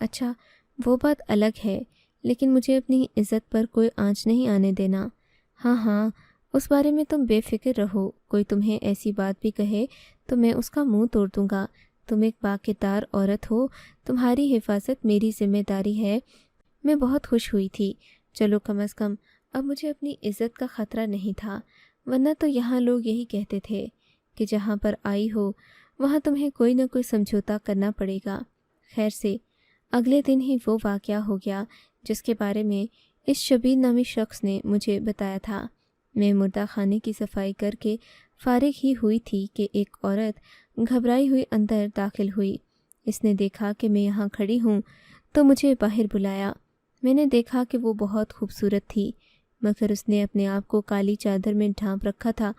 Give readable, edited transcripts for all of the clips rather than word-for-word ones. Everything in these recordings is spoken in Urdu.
اچھا وہ بات الگ ہے، لیکن مجھے اپنی عزت پر کوئی آنچ نہیں آنے دینا۔ ہاں ہاں، اس بارے میں تم بے فکر رہو، کوئی تمہیں ایسی بات بھی کہے تو میں اس کا منہ توڑ دوں گا۔ تم ایک باکردار عورت ہو، تمہاری حفاظت میری ذمہ داری ہے۔ میں بہت خوش ہوئی تھی، چلو کم از کم اب مجھے اپنی عزت کا خطرہ نہیں تھا، ورنہ تو یہاں لوگ یہی کہتے تھے کہ جہاں پر آئی ہو وہاں تمہیں کوئی نہ کوئی سمجھوتا کرنا پڑے گا۔ خیر سے اگلے دن ہی وہ واقعہ ہو گیا جس کے بارے میں اس شبیر نامی شخص نے مجھے بتایا تھا۔ میں مردہ خانے کی صفائی کر کے فارغ ہی ہوئی تھی کہ ایک عورت گھبرائی ہوئی اندر داخل ہوئی۔ اس نے دیکھا کہ میں یہاں کھڑی ہوں تو مجھے باہر بلایا۔ میں نے دیکھا کہ وہ بہت خوبصورت تھی، مگر اس نے اپنے آپ کو کالی چادر میں ڈھانپ رکھا تھا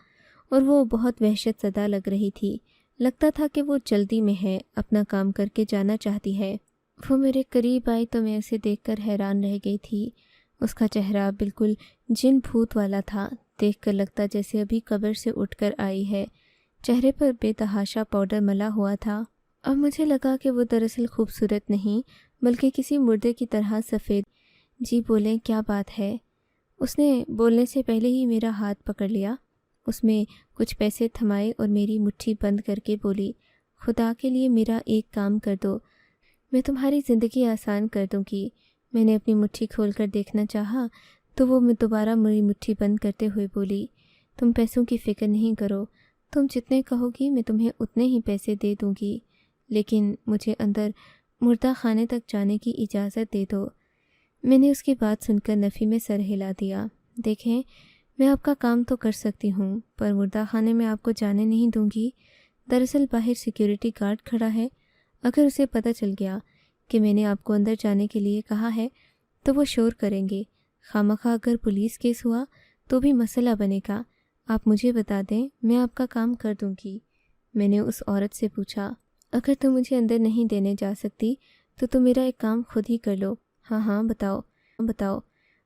اور وہ بہت وحشت زدہ لگ رہی تھی۔ لگتا تھا کہ وہ جلدی میں ہے، اپنا کام کر کے جانا چاہتی ہے۔ وہ میرے قریب آئی تو میں اسے دیکھ کر حیران رہ گئی تھی۔ اس کا چہرہ بالکل جن بھوت والا تھا، دیکھ کر لگتا جیسے ابھی قبر سے اٹھ کر آئی ہے۔ چہرے پر بے تحاشا پاؤڈر ملا ہوا تھا۔ اب مجھے لگا کہ وہ دراصل خوبصورت نہیں بلکہ کسی مردے کی طرح سفید۔ جی بولیں، کیا بات ہے؟ اس نے بولنے سے پہلے ہی میرا ہاتھ پکڑ لیا۔ اس میں کچھ پیسے تھمائے اور میری مٹھی بند کر کے بولی، خدا کے لیے میرا ایک کام کر دو، میں تمہاری زندگی آسان کر دوں گی۔ میں نے اپنی مٹھی کھول کر دیکھنا چاہا تو وہ میں دوبارہ میری مٹھی بند کرتے ہوئے بولی، تم پیسوں کی فکر نہیں کرو، تم جتنے کہو گی میں تمہیں اتنے ہی پیسے دے دوں گی، لیکن مجھے اندر مردہ خانے تک جانے کی اجازت دے دو۔ میں نے اس کی بات سن کر نفی میں سر ہلا دیا۔ دیکھیں، میں آپ کا کام تو کر سکتی ہوں، پر مردہ خانے میں آپ کو جانے نہیں دوں گی۔ دراصل باہر سیکیورٹی گارڈ کھڑا ہے، اگر اسے پتہ چل گیا کہ میں نے آپ کو اندر جانے کے لیے کہا ہے تو وہ شور کریں گے۔ خامخواہ اگر پولیس کیس ہوا تو بھی مسئلہ بنے گا۔ آپ مجھے بتا دیں، میں آپ کا کام کر دوں گی۔ میں نے اس عورت سے پوچھا، اگر تم مجھے اندر نہیں دینے جا سکتی تو تم میرا ایک کام خود ہی کر لو۔ ہاں ہاں، بتاؤ۔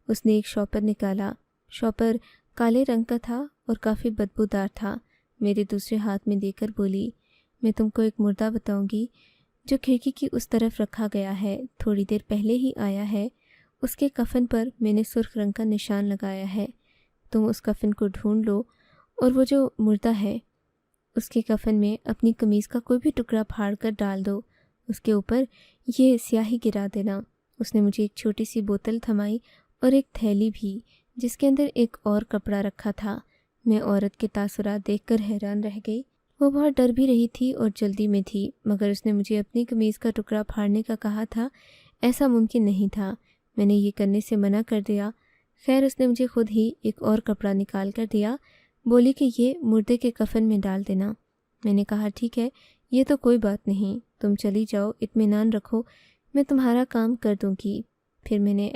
اس نے ایک شاپر نکالا۔ شاپر کالے رنگ کا تھا اور کافی بدبودار تھا۔ میرے دوسرے ہاتھ میں دے کر بولی، میں تم کو ایک مردہ بتاؤں گی جو کھڑکی کی اس طرف رکھا گیا ہے، تھوڑی دیر پہلے ہی آیا ہے۔ اس کے کفن پر میں نے سرخ رنگ کا نشان لگایا ہے۔ تم اس کفن کو ڈھونڈ لو اور وہ جو مردہ ہے اس کے کفن میں اپنی قمیض کا کوئی بھی ٹکڑا پھاڑ کر ڈال دو، اس کے اوپر یہ سیاہی گرا دینا۔ اس نے مجھے ایک چھوٹی سی بوتل تھمائی اور ایک تھیلی بھی جس کے اندر ایک اور کپڑا رکھا تھا۔ میں عورت کے تاثرات دیکھ کر حیران رہ گئی۔ وہ بہت ڈر بھی رہی تھی اور جلدی میں تھی، مگر اس نے مجھے اپنی قمیض کا ٹکڑا پھاڑنے کا کہا تھا، ایسا ممکن نہیں تھا۔ میں نے یہ کرنے سے منع کر دیا۔ خیر اس نے مجھے خود ہی ایک اور کپڑا نکال کر دیا، بولی کہ یہ مردے کے کفن میں ڈال دینا۔ میں نے کہا ٹھیک ہے، یہ تو کوئی بات نہیں، تم چلی جاؤ، اطمینان رکھو، میں تمہارا کام کر دوں گی۔ پھر میں نے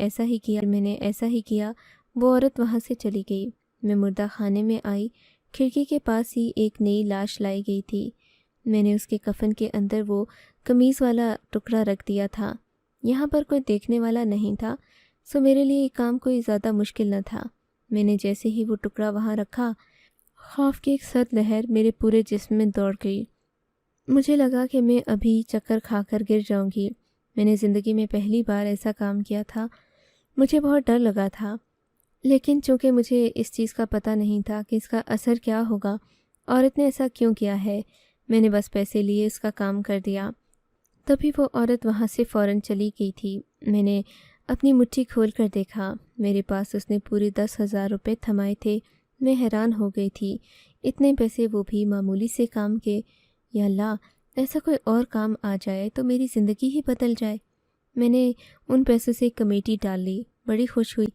ایسا ہی کیا۔ وہ عورت وہاں سے چلی گئی۔ میں مردہ خانے میں آئی۔ کھڑکی کے پاس ہی ایک نئی لاش لائی گئی تھی۔ میں نے اس کے کفن کے اندر وہ قمیض والا ٹکڑا رکھ دیا تھا۔ یہاں پر کوئی دیکھنے والا نہیں تھا، سو میرے لیے یہ کام کوئی زیادہ مشکل نہ تھا۔ میں نے جیسے ہی وہ ٹکڑا وہاں رکھا، خوف کی ایک سرد لہر میرے پورے جسم میں دوڑ گئی۔ مجھے لگا کہ میں ابھی چکر کھا کر گر جاؤں گی۔ میں نے زندگی میں پہلی بار ایسا کام کیا تھا۔ مجھے بہت ڈر لگا تھا، لیکن چونکہ مجھے اس چیز کا پتہ نہیں تھا کہ اس کا اثر کیا ہوگا، عورت نے ایسا کیوں کیا ہے، میں نے بس پیسے لیے اس کا کام کر دیا۔ تبھی وہ عورت وہاں سے فوراً چلی گئی تھی۔ میں نے اپنی مٹھی کھول کر دیکھا، میرے پاس اس نے پورے 10,000 روپے تھمائے تھے۔ میں حیران ہو گئی تھی، اتنے پیسے وہ بھی معمولی سے کام کے۔ یا اللہ، ایسا کوئی اور کام آ جائے تو میری زندگی ہی بدل جائے۔ میں نے ان پیسوں سے کمیٹی ڈال لی، بڑی خوش ہوئی۔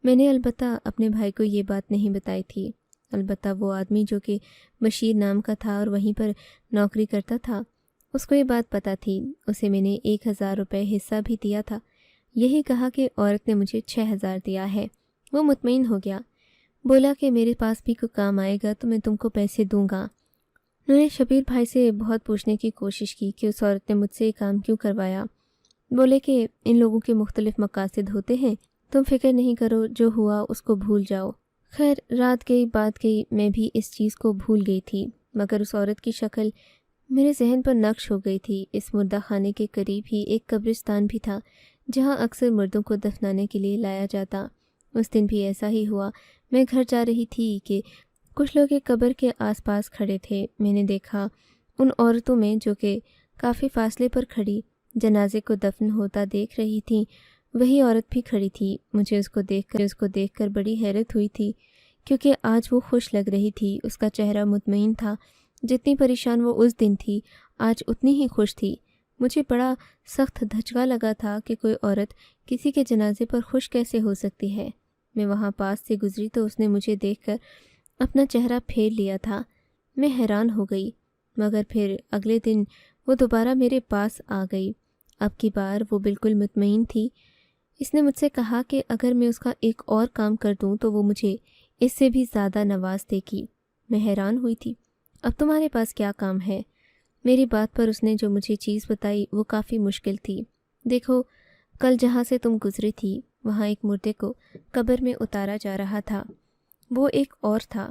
میں نے البتہ اپنے بھائی کو یہ بات نہیں بتائی تھی۔ البتہ وہ آدمی جو کہ بشیر نام کا تھا اور وہیں پر نوکری کرتا تھا، اس کو یہ بات پتہ تھی۔ اسے میں نے 1,000 روپے حصہ بھی دیا تھا، یہی کہا کہ عورت نے مجھے 6,000 دیا ہے۔ وہ مطمئن ہو گیا، بولا کہ میرے پاس بھی کوئی کام آئے گا تو میں تم کو پیسے دوں گا۔ میں نے شبیر بھائی سے بہت پوچھنے کی کوشش کی کہ اس عورت نے مجھ سے یہ کام کیوں کروایا۔ بولے کہ ان لوگوں کے مختلف مقاصد ہوتے ہیں، تم فکر نہیں کرو، جو ہوا اس کو بھول جاؤ۔ خیر رات گئی بات گئی، میں بھی اس چیز کو بھول گئی تھی، مگر اس عورت کی شکل میرے ذہن پر نقش ہو گئی تھی۔ اس مردہ خانے کے قریب ہی ایک قبرستان بھی تھا جہاں اکثر مردوں کو دفنانے کے لیے لایا جاتا۔ اس دن بھی ایسا ہی ہوا۔ میں گھر جا رہی تھی کہ کچھ لوگ ایک قبر کے آس پاس کھڑے تھے۔ میں نے دیکھا ان عورتوں میں جو کہ کافی فاصلے پر کھڑی جنازے کو دفن ہوتا دیکھ رہی تھیں، وہی عورت بھی کھڑی تھی۔ مجھے اس کو دیکھ کر بڑی حیرت ہوئی تھی، کیونکہ آج وہ خوش لگ رہی تھی۔ اس کا چہرہ مطمئن تھا۔ جتنی پریشان وہ اس دن تھی، آج اتنی ہی خوش تھی۔ مجھے بڑا سخت دھچکا لگا تھا کہ کوئی عورت کسی کے جنازے پر خوش کیسے ہو سکتی ہے۔ میں وہاں پاس سے گزری تو اس نے مجھے دیکھ کر اپنا چہرہ پھیر لیا تھا۔ میں حیران ہو گئی، مگر پھر اگلے دن وہ دوبارہ میرے پاس آ گئی۔ اب کی بار وہ بالکل مطمئن تھی۔ اس نے مجھ سے کہا کہ اگر میں اس کا ایک اور کام کر دوں تو وہ مجھے اس سے بھی زیادہ نواز دے گی۔ میں حیران ہوئی تھی۔ اب تمہارے پاس کیا کام ہے؟ میری بات پر اس نے جو مجھے چیز بتائی وہ کافی مشکل تھی۔ دیکھو، کل جہاں سے تم گزری تھی وہاں ایک مردے کو قبر میں اتارا جا رہا تھا۔ وہ ایک اور تھا،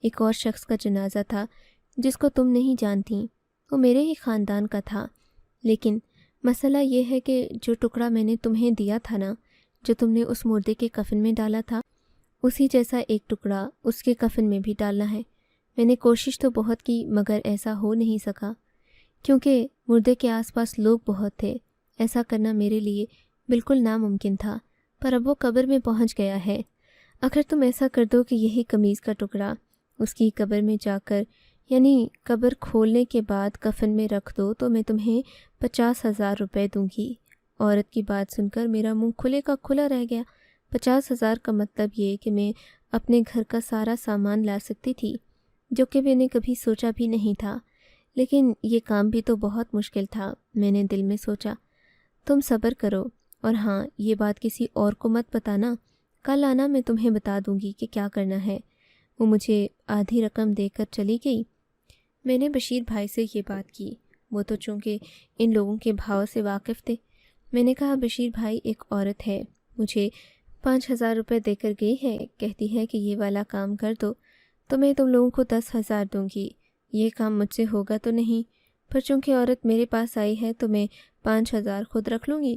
ایک اور شخص کا جنازہ تھا جس کو تم نہیں جانتی۔ وہ میرے ہی خاندان کا تھا، لیکن مسئلہ یہ ہے کہ جو ٹکڑا میں نے تمہیں دیا تھا نا، جو تم نے اس مردے کے کفن میں ڈالا تھا، اسی جیسا ایک ٹکڑا اس کے کفن میں بھی ڈالنا ہے۔ میں نے کوشش تو بہت کی مگر ایسا ہو نہیں سکا، کیونکہ مردے کے آس پاس لوگ بہت تھے۔ ایسا کرنا میرے لیے بالکل ناممکن تھا، پر اب وہ قبر میں پہنچ گیا ہے۔ اگر تم ایسا کر دو کہ یہی قمیض کا ٹکڑا اس کی قبر میں جا کر، یعنی قبر کھولنے کے بعد کفن میں رکھ دو، تو میں تمہیں 50,000 روپے دوں گی۔ عورت کی بات سن کر میرا منہ کھلے کا کھلا رہ گیا۔ 50,000 کا مطلب یہ کہ میں اپنے گھر کا سارا سامان لا سکتی تھی، جو کہ میں نے کبھی سوچا بھی نہیں تھا۔ لیکن یہ کام بھی تو بہت مشکل تھا۔ میں نے دل میں سوچا، تم صبر کرو، اور ہاں، یہ بات کسی اور کو مت بتانا۔ کل آنا، میں تمہیں بتا دوں گی کہ کیا کرنا ہے۔ وہ مجھے آدھی رقم دے کر چلی گئی۔ میں نے بشیر بھائی سے یہ بات کی۔ وہ تو چونکہ ان لوگوں کے بھاؤ سے واقف تھے۔ میں نے کہا، بشیر بھائی، ایک عورت ہے، مجھے 5,000 روپے دے کر گئی ہے، کہتی ہے کہ یہ والا کام کر دو تو میں تم لوگوں کو 10,000 دوں گی۔ یہ کام مجھ سے ہوگا تو نہیں، پر چونکہ عورت میرے پاس آئی ہے تو میں 5,000 خود رکھ لوں گی،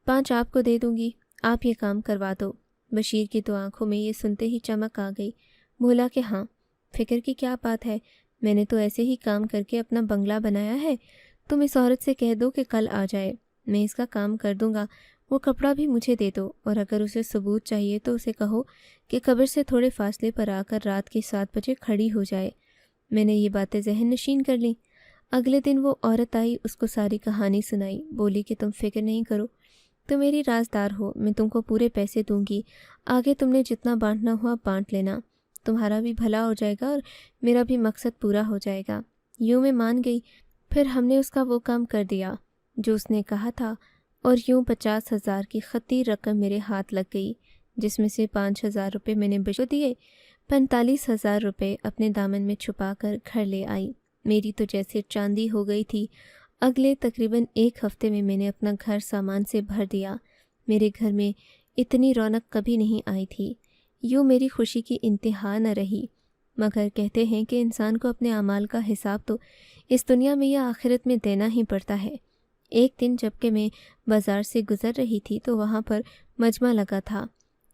5 آپ کو دے دوں گی، آپ یہ کام کروا دو۔ بشیر کی تو آنکھوں میں یہ سنتے ہی چمک آ گئی۔ بولا کہ ہاں، فکر کی کیا بات ہے، میں نے تو ایسے ہی کام کر کے اپنا بنگلہ بنایا ہے۔ تم اس عورت سے کہہ دو کہ کل آ جائے، میں اس کا کام کر دوں گا۔ وہ کپڑا بھی مجھے دے دو، اور اگر اسے ثبوت چاہیے تو اسے کہو کہ قبر سے تھوڑے فاصلے پر آ کر رات کے 7 بجے کھڑی ہو جائے۔ میں نے یہ باتیں ذہن نشین کر لیں۔ اگلے دن وہ عورت آئی، اس کو ساری کہانی سنائی۔ بولی کہ تم فکر نہیں کرو، تم میری رازدار ہو، میں تم کو پورے پیسے دوں گی، آگے تم نے جتنا بانٹنا ہوا بانٹ لینا، تمہارا بھی بھلا ہو جائے گا اور میرا بھی مقصد پورا ہو جائے گا۔ یوں میں مان گئی۔ پھر ہم نے اس کا وہ کام کر دیا جو اس نے کہا تھا، اور یوں 50,000 کی خطی رقم میرے ہاتھ لگ گئی، جس میں سے 5,000 روپے میں نے بچو دیے، 45,000 روپے اپنے دامن میں چھپا کر گھر لے آئی۔ میری تو جیسے چاندی ہو گئی تھی۔ اگلے تقریباً 1 ہفتے میں نے اپنا گھر سامان سے بھر دیا۔ میرے گھر میں اتنی رونق کبھی نہیں آئی تھی۔ یوں میری خوشی کی انتہا نہ رہی۔ مگر کہتے ہیں کہ انسان کو اپنے اعمال کا حساب تو اس دنیا میں یا آخرت میں دینا ہی پڑتا ہے۔ ایک دن جب کہ میں بازار سے گزر رہی تھی تو وہاں پر مجمع لگا تھا۔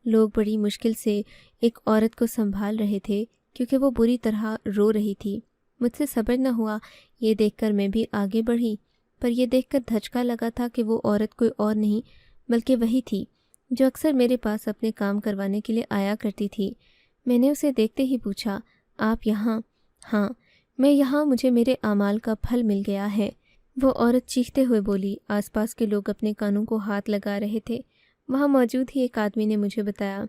لوگ بڑی مشکل سے ایک عورت کو سنبھال رہے تھے کیونکہ وہ بری طرح رو رہی تھی۔ مجھ سے صبر نہ ہوا، یہ دیکھ کر میں بھی آگے بڑھی، پر یہ دیکھ کر دھچکا لگا تھا کہ وہ عورت کوئی اور نہیں بلکہ وہی تھی جو اکثر میرے پاس اپنے کام کروانے کے لیے آیا کرتی تھی۔ میں نے اسے دیکھتے ہی پوچھا، آپ یہاں؟ ہاں، میں یہاں، مجھے میرے اعمال کا پھل مل گیا ہے۔ وہ عورت چیختے ہوئے بولی۔ آس پاس کے لوگ اپنے کانوں کو ہاتھ لگا رہے تھے۔ وہاں موجود ہی ایک آدمی نے مجھے بتایا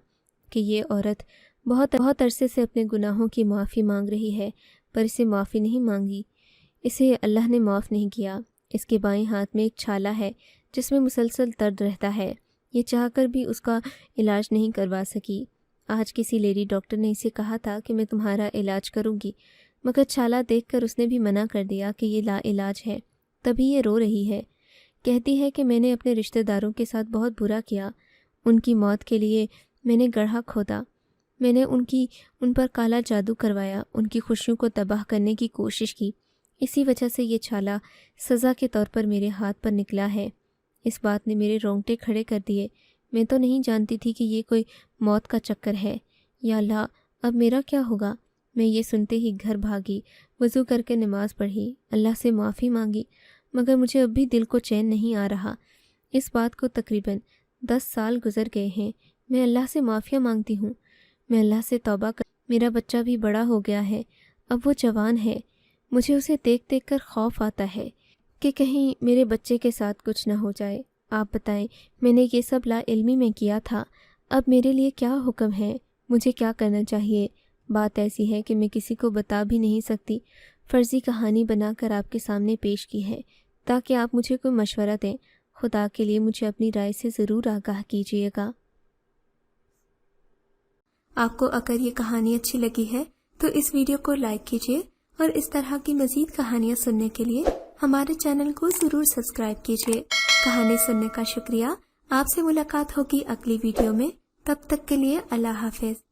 کہ یہ عورت بہت عرصے سے اپنے گناہوں کی معافی مانگ رہی ہے، پر اسے معافی نہیں مانگی، اسے اللہ نے معاف نہیں کیا۔ اس کے بائیں ہاتھ میں ایک چھالا ہے جس میں مسلسل درد رہتا ہے، یہ چاہ کر بھی اس کا علاج نہیں کروا سکی۔ آج کسی لیڈی ڈاکٹر نے اسے کہا تھا کہ میں تمہارا علاج کروں گی، مگر چھالا دیکھ کر اس نے بھی منع کر دیا کہ یہ لا علاج ہے۔ تبھی یہ رو رہی ہے، کہتی ہے کہ میں نے اپنے رشتہ داروں کے ساتھ بہت برا کیا، ان کی موت کے لیے میں نے گڑھا کھودا، میں نے ان پر کالا جادو کروایا، ان کی خوشیوں کو تباہ کرنے کی کوشش کی، اسی وجہ سے یہ چھالا سزا کے طور پر میرے ہاتھ پر نکلا ہے۔ اس بات نے میرے رونگٹے کھڑے کر دیے۔ میں تو نہیں جانتی تھی کہ یہ کوئی موت کا چکر ہے۔ یا اللہ، اب میرا کیا ہوگا؟ میں یہ سنتے ہی گھر بھاگی، وضو کر کے نماز پڑھی، اللہ سے معافی مانگی، مگر مجھے اب بھی دل کو چین نہیں آ رہا۔ اس بات کو تقریباً 10 سال گزر گئے ہیں۔ میں اللہ سے معافیاں مانگتی ہوں، میں اللہ سے توبہ کر، میرا بچہ بھی بڑا ہو گیا ہے، اب وہ جوان ہے۔ مجھے اسے دیکھ دیکھ کر خوف آتا ہے کہ کہیں میرے بچے کے ساتھ کچھ نہ ہو جائے۔ آپ بتائیں، میں نے یہ سب لا علمی میں کیا تھا، اب میرے لیے کیا حکم ہے؟ مجھے کیا کرنا چاہیے؟ بات ایسی ہے کہ میں کسی کو بتا بھی نہیں سکتی، فرضی کہانی بنا کر آپ کے سامنے پیش کی ہے تاکہ آپ مجھے کوئی مشورہ دیں۔ خدا کے لیے مجھے اپنی رائے سے ضرور آگاہ کیجیے گا۔ آپ کو اگر یہ کہانی اچھی لگی ہے تو اس ویڈیو کو لائک کیجیے اور اس طرح کی مزید کہانیاں سننے کے لیے ہمارے چینل کو ضرور سبسکرائب کیجیے۔ کہانی سننے کا شکریہ۔ آپ سے ملاقات ہوگی اگلی ویڈیو میں، تب تک کے لیے اللہ حافظ۔